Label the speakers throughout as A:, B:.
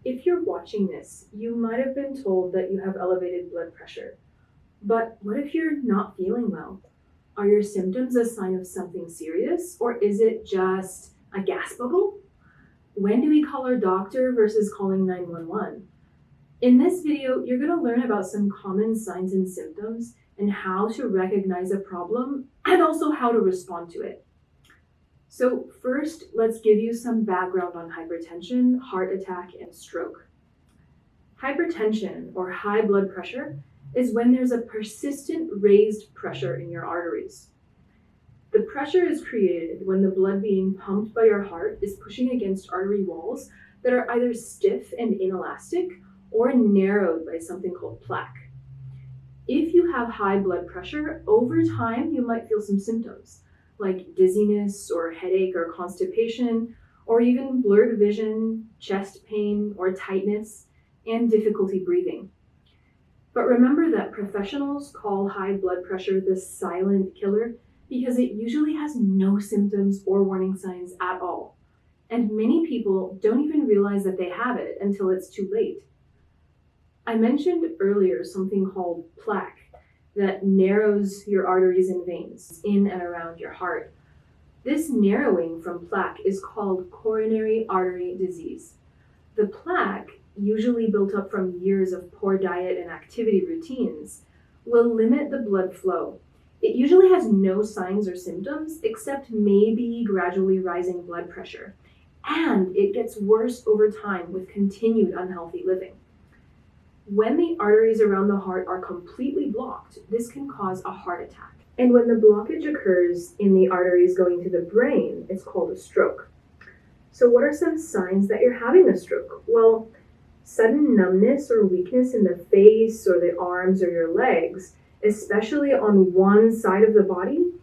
A: If you're watching this, you might have been told that you have elevated blood pressure. But what if you're not feeling well? Are your symptoms a sign of something serious, or is it just a gas bubble? When do we call our doctor versus calling 911? In this video, you're going to learn about some common signs and symptoms and how to recognize a problem and also how to respond to it. So first, let's give you some background on hypertension, heart attack, and stroke. Hypertension, or high blood pressure, is when there's a persistent raised pressure in your arteries. The pressure is created when the blood being pumped by your heart is pushing against artery walls that are either stiff and inelastic or narrowed by something called plaque. If you have high blood pressure, over time you might feel some symptoms like dizziness or headache or constipation, or even blurred vision, chest pain or tightness, and difficulty breathing. But remember that professionals call high blood pressure the silent killer because it usually has no symptoms or warning signs at all. And many people don't even realize that they have it until it's too late. I mentioned earlier something called plaque that narrows your arteries and veins in and around your heart. This narrowing from plaque is called coronary artery disease. The plaque, usually built up from years of poor diet and activity routines, will limit the blood flow. It usually has no signs or symptoms except maybe gradually rising blood pressure, and it gets worse over time with continued unhealthy living. When the arteries around the heart are completely blocked, this can cause a heart attack. And when the blockage occurs in the arteries going to the brain, it's called a stroke. So what are some signs that you're having a stroke? Well, sudden numbness or weakness in the face or the arms or your legs, especially on one side of the body,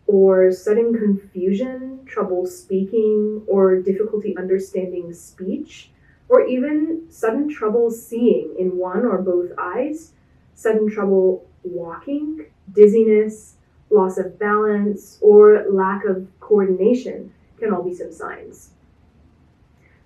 A: or sudden confusion, trouble speaking, or difficulty understanding speech, or even sudden trouble seeing in one or both eyes, sudden trouble walking, dizziness, loss of balance, or lack of coordination can all be some signs.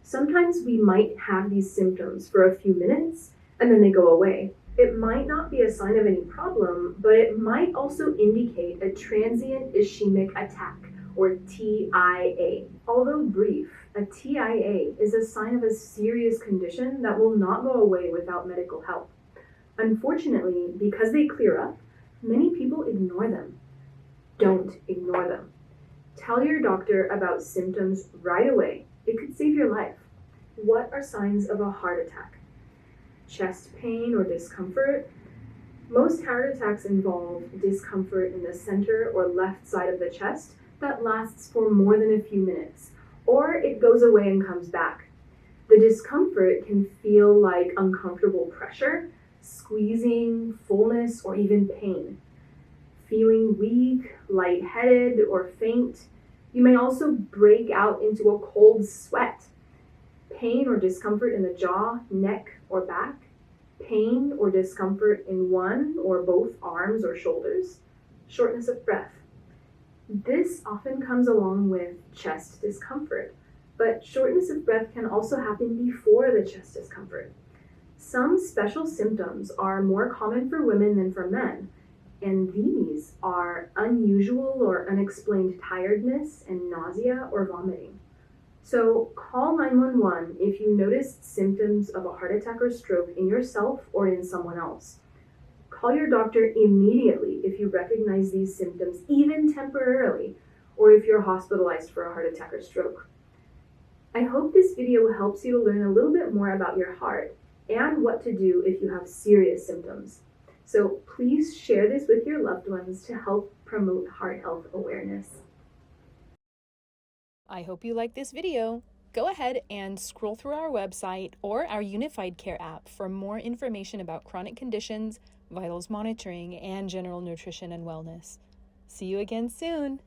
A: Sometimes we might have these symptoms for a few minutes and then they go away. It might not be a sign of any problem, but it might also indicate a transient ischemic attack, or TIA. Although brief, a TIA is a sign of a serious condition that will not go away without medical help. Unfortunately, because they clear up, many people ignore them. Don't ignore them. Tell your doctor about symptoms right away. It could save your life. What are signs of a heart attack? Chest pain or discomfort? Most heart attacks involve discomfort in the center or left side of the chest that lasts for more than a few minutes, or it goes away and comes back. The discomfort can feel like uncomfortable pressure, squeezing, fullness, or even pain. Feeling weak, lightheaded, or faint. You may also break out into a cold sweat. Pain or discomfort in the jaw, neck, or back. Pain or discomfort in one or both arms or shoulders. Shortness of breath. This often comes along with chest discomfort, but shortness of breath can also happen before the chest discomfort. Some special symptoms are more common for women than for men, and these are unusual or unexplained tiredness and nausea or vomiting. So call 911 if you notice symptoms of a heart attack or stroke in yourself or in someone else. Call your doctor immediately if you recognize these symptoms, even temporarily, or if you're hospitalized for a heart attack or stroke. I hope this video helps you to learn a little bit more about your heart and what to do if you have serious symptoms. So please share this with your loved ones to help promote heart health awareness.
B: I hope you liked this video. Go ahead and scroll through our website or our Unified Care app for more information about chronic conditions, vitals monitoring, and general nutrition and wellness. See you again soon.